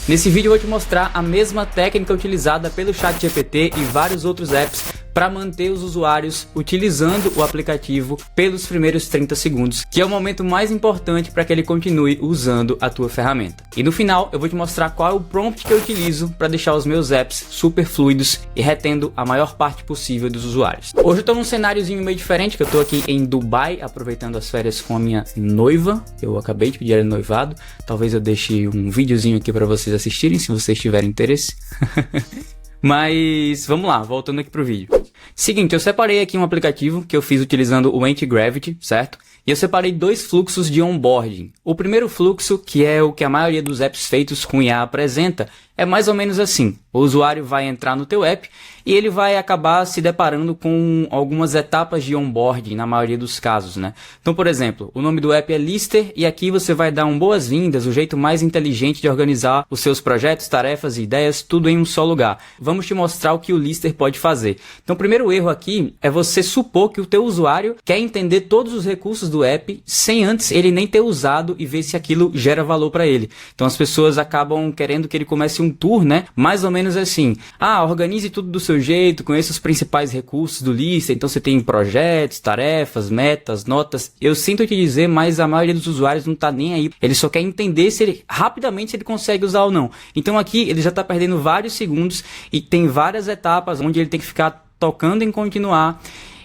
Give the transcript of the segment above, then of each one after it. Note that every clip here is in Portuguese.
Nesse vídeo eu vou te mostrar a mesma técnica utilizada pelo ChatGPT e vários outros apps para manter os usuários utilizando o aplicativo pelos primeiros 30 segundos, que é o momento mais importante para que ele continue usando a tua ferramenta. E no final eu vou te mostrar qual é o prompt que eu utilizo para deixar os meus apps super fluidos e retendo a maior parte possível dos usuários. Hoje eu estou num cenáriozinho meio diferente, que eu estou aqui em Dubai, aproveitando as férias com a minha noiva. Eu acabei de pedir ela noivado, talvez eu deixe um videozinho aqui para vocês assistirem, se vocês tiverem interesse. Mas vamos lá, voltando aqui pro vídeo. Seguinte, eu separei aqui um aplicativo que eu fiz utilizando o Antigravity, certo? E eu separei dois fluxos de onboarding. O primeiro fluxo, que é o que a maioria dos apps feitos com IA apresenta, é mais ou menos assim. O usuário vai entrar no teu app e ele vai acabar se deparando com algumas etapas de onboarding, na maioria dos casos, né? Então, por exemplo, o nome do app é Lister e aqui você vai dar boas-vindas, o jeito mais inteligente de organizar os seus projetos, tarefas e ideias, tudo em um só lugar. Vamos te mostrar o que o Lister pode fazer. Então, o primeiro erro aqui é você supor que o teu usuário quer entender todos os recursos do app sem antes ele nem ter usado e ver se aquilo gera valor para ele. Então, as pessoas acabam querendo que ele comece um tour, né? Mais ou menos assim. Organize tudo do seu jeito, conheça os principais recursos do Lister. Então você tem projetos, tarefas, metas, notas. Eu sinto te dizer, mas a maioria dos usuários não tá nem aí. Ele só quer entender se ele rapidamente se ele consegue usar ou não. Então aqui ele já tá perdendo vários segundos e tem várias etapas onde ele tem que ficar tocando em continuar,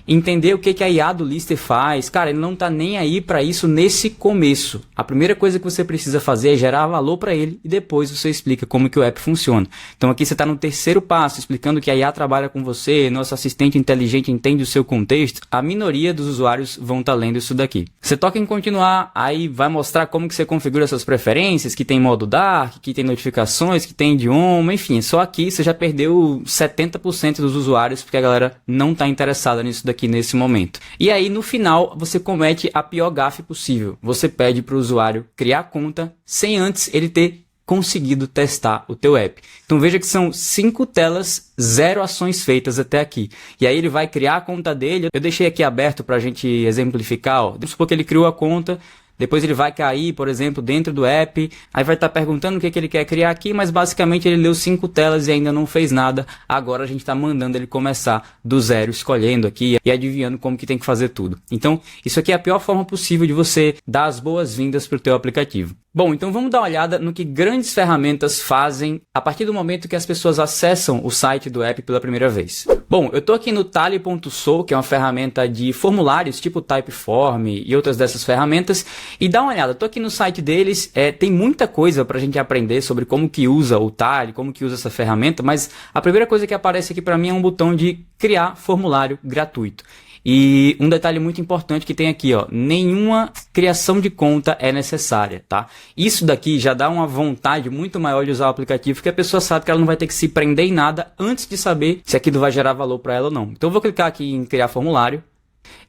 entender o que a IA do Lister faz. Cara, ele não tá nem aí para isso nesse começo. A primeira coisa que você precisa fazer é gerar valor para ele e depois você explica como que o app funciona. Então aqui você está no terceiro passo, explicando que a IA trabalha com você, nosso assistente inteligente entende o seu contexto. A minoria dos usuários vão estar lendo isso daqui. Você toca em continuar, aí vai mostrar como que você configura suas preferências, que tem modo dark, que tem notificações, que tem idioma, enfim. Só aqui você já perdeu 70% dos usuários porque a galera não está interessada nisso daqui nesse momento. E aí no final você comete a pior gafe possível. Você pede para o usuário criar conta sem antes ele ter conseguido testar o teu app. Então veja que são 5 telas, 0 ações feitas até aqui. E aí ele vai criar a conta dele. Eu deixei aqui aberto para a gente exemplificar. Vamos supor que ele criou a conta. Depois ele vai cair, por exemplo, dentro do app, aí vai estar perguntando o que ele quer criar aqui, mas basicamente ele leu 5 telas e ainda não fez nada. Agora a gente está mandando ele começar do zero, escolhendo aqui e adivinhando como que tem que fazer tudo. Então, isso aqui é a pior forma possível de você dar as boas-vindas para o teu aplicativo. Bom, então vamos dar uma olhada no que grandes ferramentas fazem a partir do momento que as pessoas acessam o site do app pela primeira vez. Bom, eu estou aqui no Tally.so, que é uma ferramenta de formulários tipo Typeform e outras dessas ferramentas, e dá uma olhada. Estou aqui no site deles, tem muita coisa para a gente aprender sobre como que usa o Tally, como que usa essa ferramenta, mas a primeira coisa que aparece aqui para mim é um botão de criar formulário gratuito. E um detalhe muito importante que tem aqui, nenhuma criação de conta é necessária, tá? Isso daqui já dá uma vontade muito maior de usar o aplicativo, porque a pessoa sabe que ela não vai ter que se prender em nada antes de saber se aquilo vai gerar valor para ela ou não. Então eu vou clicar aqui em criar formulário.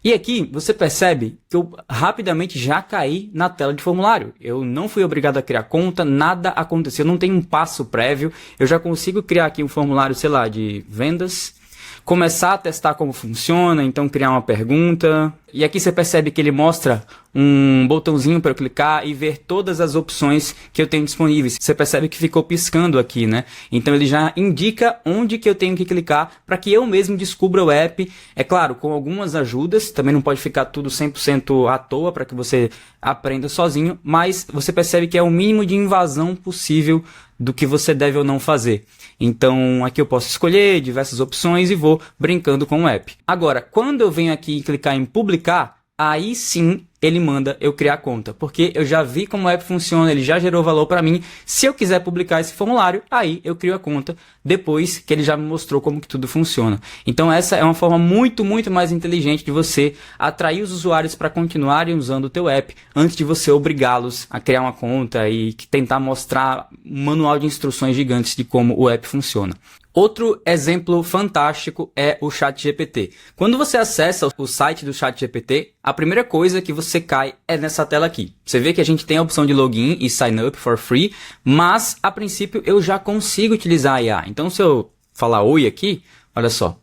E aqui você percebe que eu rapidamente já caí na tela de formulário. Eu não fui obrigado a criar conta, nada aconteceu, não tem um passo prévio. Eu já consigo criar aqui um formulário, sei lá, de vendas. Começar a testar como funciona, então criar uma pergunta. E aqui você percebe que ele mostra um botãozinho para eu clicar e ver todas as opções que eu tenho disponíveis. Você percebe que ficou piscando aqui, né? Então ele já indica onde que eu tenho que clicar para que eu mesmo descubra o app. É claro, com algumas ajudas, também não pode ficar tudo 100% à toa para que você aprenda sozinho, mas você percebe que é o mínimo de invasão possível do que você deve ou não fazer. Então aqui eu posso escolher diversas opções e vou brincando com o app. Agora, quando eu venho aqui e clicar em publicar, aí sim ele manda eu criar conta, porque eu já vi como o app funciona, ele já gerou valor para mim. Se eu quiser publicar esse formulário, aí eu crio a conta depois que ele já me mostrou como que tudo funciona. Então essa é uma forma muito mais inteligente de você atrair os usuários para continuarem usando o teu app antes de você obrigá-los a criar uma conta e tentar mostrar um manual de instruções gigantes de como o app funciona. Outro exemplo fantástico é o ChatGPT. Quando você acessa o site do ChatGPT, a primeira coisa que você cai é nessa tela aqui. Você vê que a gente tem a opção de login e sign up for free, mas a princípio eu já consigo utilizar a IA. Então se eu falar oi aqui, olha só.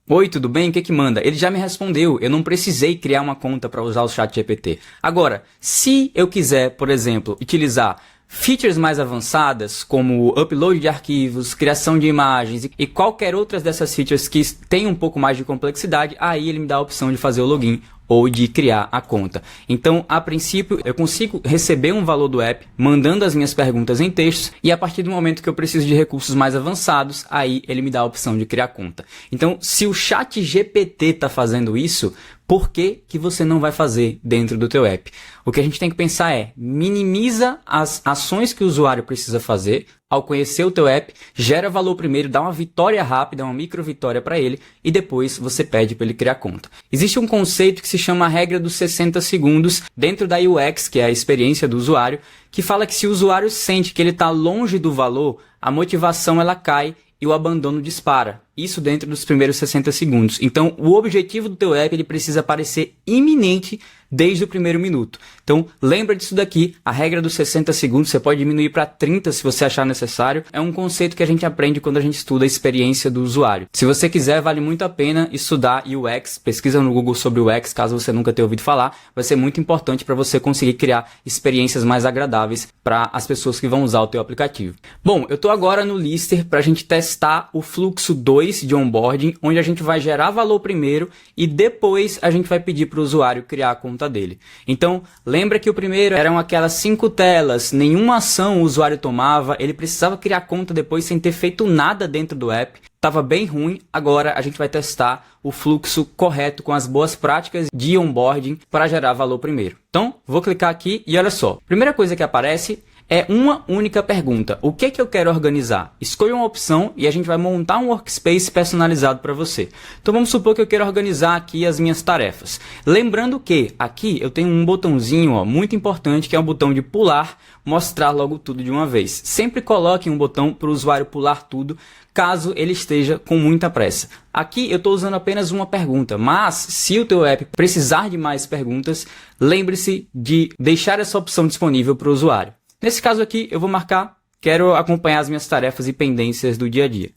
Oi, tudo bem? O que manda? Ele já me respondeu, eu não precisei criar uma conta para usar o ChatGPT. Agora, se eu quiser, por exemplo, utilizar Features mais avançadas, como upload de arquivos, criação de imagens e qualquer outra dessas features que tem um pouco mais de complexidade, aí ele me dá a opção de fazer o login ou de criar a conta. Então, a princípio, eu consigo receber um valor do app, mandando as minhas perguntas em textos, e a partir do momento que eu preciso de recursos mais avançados, aí ele me dá a opção de criar conta. Então, se o ChatGPT está fazendo isso, por que que você não vai fazer dentro do teu app? O que a gente tem que pensar é, minimiza as ações que o usuário precisa fazer ao conhecer o teu app, gera valor primeiro, dá uma vitória rápida, uma micro vitória para ele, e depois você pede para ele criar conta. Existe um conceito que se chama a regra dos 60 segundos dentro da UX, que é a experiência do usuário, que fala que se o usuário sente que ele está longe do valor, a motivação ela cai e o abandono dispara. Isso dentro dos primeiros 60 segundos. Então, o objetivo do teu app ele precisa parecer iminente desde o primeiro minuto. Então, lembra disso daqui, a regra dos 60 segundos, você pode diminuir para 30 se você achar necessário. É um conceito que a gente aprende quando a gente estuda a experiência do usuário. Se você quiser, vale muito a pena estudar UX, pesquisa no Google sobre UX, caso você nunca tenha ouvido falar, vai ser muito importante para você conseguir criar experiências mais agradáveis para as pessoas que vão usar o teu aplicativo. Bom, eu estou agora no Lister para a gente testar o fluxo 2 de onboarding, onde a gente vai gerar valor primeiro e depois a gente vai pedir para o usuário criar a conta dele. Então, lembra que o primeiro eram aquelas 5 telas, nenhuma ação o usuário tomava, ele precisava criar conta depois sem ter feito nada dentro do app. Estava bem ruim, agora a gente vai testar o fluxo correto com as boas práticas de onboarding para gerar valor primeiro. Então, vou clicar aqui e olha só, primeira coisa que aparece é uma única pergunta. O que é que eu quero organizar? Escolha uma opção e a gente vai montar um workspace personalizado para você. Então vamos supor que eu quero organizar aqui as minhas tarefas. Lembrando que aqui eu tenho um botãozinho muito importante que é o botão de pular, mostrar logo tudo de uma vez. Sempre coloque um botão para o usuário pular tudo, caso ele esteja com muita pressa. Aqui eu estou usando apenas uma pergunta, mas se o teu app precisar de mais perguntas, lembre-se de deixar essa opção disponível para o usuário. Nesse caso aqui, eu vou marcar, quero acompanhar as minhas tarefas e pendências do dia a dia.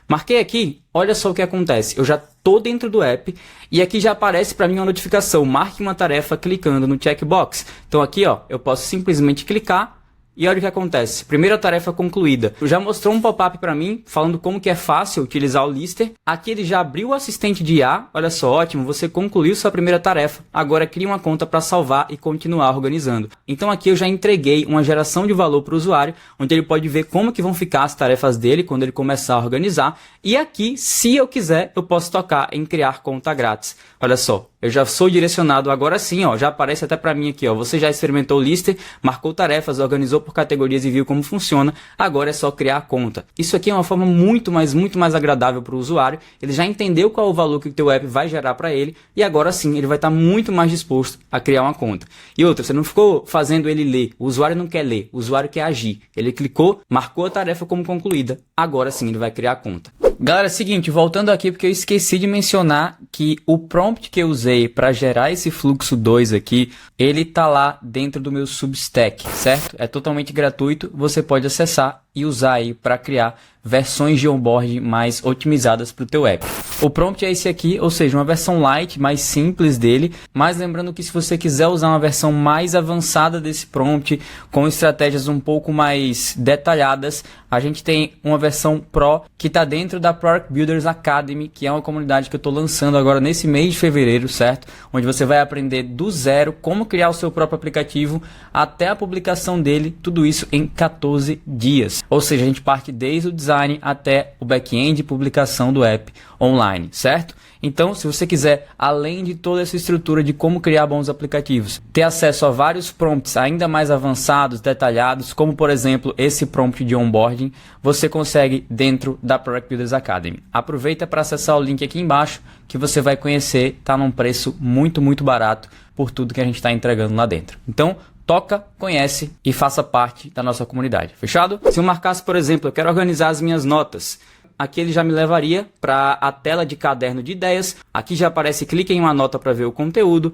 Marquei aqui, olha só o que acontece. Eu já estou dentro do app e aqui já aparece para mim uma notificação. Marque uma tarefa clicando no checkbox. Então aqui, ó, eu posso simplesmente clicar e olha o que acontece. Primeira tarefa concluída. Já mostrou um pop-up para mim, falando como que é fácil utilizar o Lister. Aqui ele já abriu o assistente de IA. Olha só, ótimo, você concluiu sua primeira tarefa. Agora crie uma conta para salvar e continuar organizando. Então aqui eu já entreguei uma geração de valor para o usuário, onde ele pode ver como que vão ficar as tarefas dele quando ele começar a organizar. E aqui, se eu quiser, eu posso tocar em criar conta grátis. Olha só, eu já sou direcionado agora sim, ó, já aparece até para mim aqui, ó. Você já experimentou o Lister, marcou tarefas, organizou por categorias e viu como funciona. Agora é só criar a conta. Isso aqui é uma forma muito mais agradável para o usuário. Ele já entendeu qual é o valor que o teu app vai gerar para ele e agora sim ele vai estar muito mais disposto a criar uma conta. E outra, você não ficou fazendo ele ler. O usuário não quer ler, o usuário quer agir. Ele clicou, marcou a tarefa como concluída. Agora sim ele vai criar a conta. Galera, é o seguinte, voltando aqui porque eu esqueci de mencionar que o prompt que eu usei para gerar esse fluxo 2 aqui, ele tá lá dentro do meu Substack, certo? É totalmente gratuito, você pode acessar e usar aí para criar versões de onboarding mais otimizadas para o teu app. O prompt é esse aqui, ou seja, uma versão light, mais simples dele, mas lembrando que se você quiser usar uma versão mais avançada desse prompt, com estratégias um pouco mais detalhadas, a gente tem uma versão Pro que está dentro da Product Builders Academy, que é uma comunidade que eu estou lançando agora nesse mês de fevereiro, certo? Onde você vai aprender do zero como criar o seu próprio aplicativo até a publicação dele, tudo isso em 14 dias. Ou seja, a gente parte desde o design até o back-end e publicação do app online, certo? Então, se você quiser, além de toda essa estrutura de como criar bons aplicativos, ter acesso a vários prompts ainda mais avançados, detalhados, como por exemplo esse prompt de onboarding, você consegue dentro da Product Builders Academy. Aproveita para acessar o link aqui embaixo que você vai conhecer, tá num preço muito barato por tudo que a gente está entregando lá dentro. Então, toca, conhece e faça parte da nossa comunidade. Fechado? Se eu marcasse, por exemplo, eu quero organizar as minhas notas. Aqui ele já me levaria para a tela de caderno de ideias. Aqui já aparece, clique em uma nota para ver o conteúdo.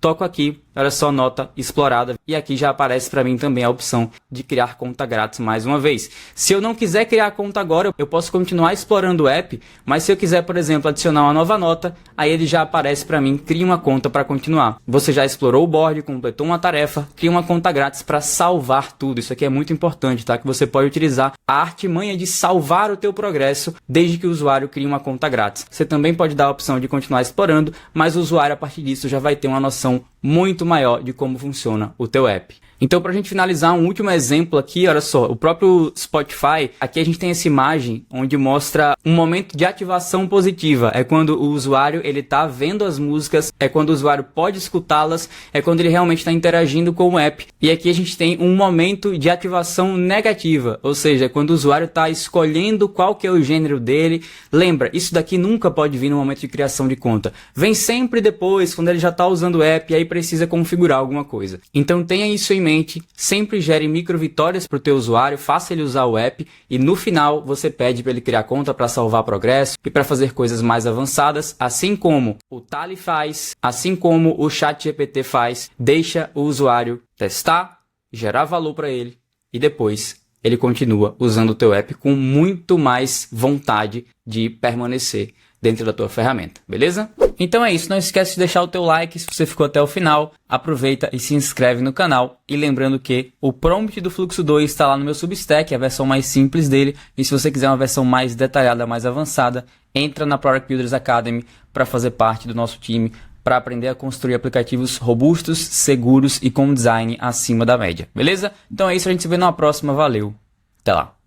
toco aqui, olha só, nota explorada, e aqui já aparece para mim também a opção de criar conta grátis mais uma vez. Se eu não quiser criar conta agora, eu posso continuar explorando o app, mas se eu quiser, por exemplo, adicionar uma nova nota, aí ele já aparece para mim, cria uma conta para continuar. Você já explorou o board, completou uma tarefa, cria uma conta grátis para salvar tudo. Isso aqui é muito importante, tá? Que você pode utilizar a artimanha de salvar o teu progresso desde que o usuário crie uma conta grátis. Você também pode dar a opção de continuar explorando, mas o usuário a partir disso já vai ter uma noção muito maior de como funciona o teu app. Então, para a gente finalizar, um último exemplo aqui, olha só, o próprio Spotify, aqui a gente tem essa imagem onde mostra um momento de ativação positiva. É quando o usuário ele está vendo as músicas, é quando o usuário pode escutá-las, é quando ele realmente está interagindo com o app. E aqui a gente tem um momento de ativação negativa, ou seja, é quando o usuário está escolhendo qual que é o gênero dele. Lembra, isso daqui nunca pode vir no momento de criação de conta. Vem sempre depois, quando ele já está usando o app e aí precisa configurar alguma coisa. Então tenha isso em mente. Sempre gere micro vitórias para o teu usuário, faça ele usar o app e no final você pede para ele criar conta para salvar progresso e para fazer coisas mais avançadas, assim como o Tally faz, assim como o ChatGPT faz. Deixa o usuário testar, gerar valor para ele e depois ele continua usando o teu app com muito mais vontade de permanecer dentro da tua ferramenta, beleza? Então é isso, não esquece de deixar o teu like se você ficou até o final, aproveita e se inscreve no canal, e lembrando que o prompt do Fluxo 2 está lá no meu Substack, a versão mais simples dele, e se você quiser uma versão mais detalhada, mais avançada, entra na Product Builders Academy para fazer parte do nosso time, para aprender a construir aplicativos robustos, seguros e com design acima da média, beleza? Então é isso, a gente se vê numa próxima, valeu, até lá!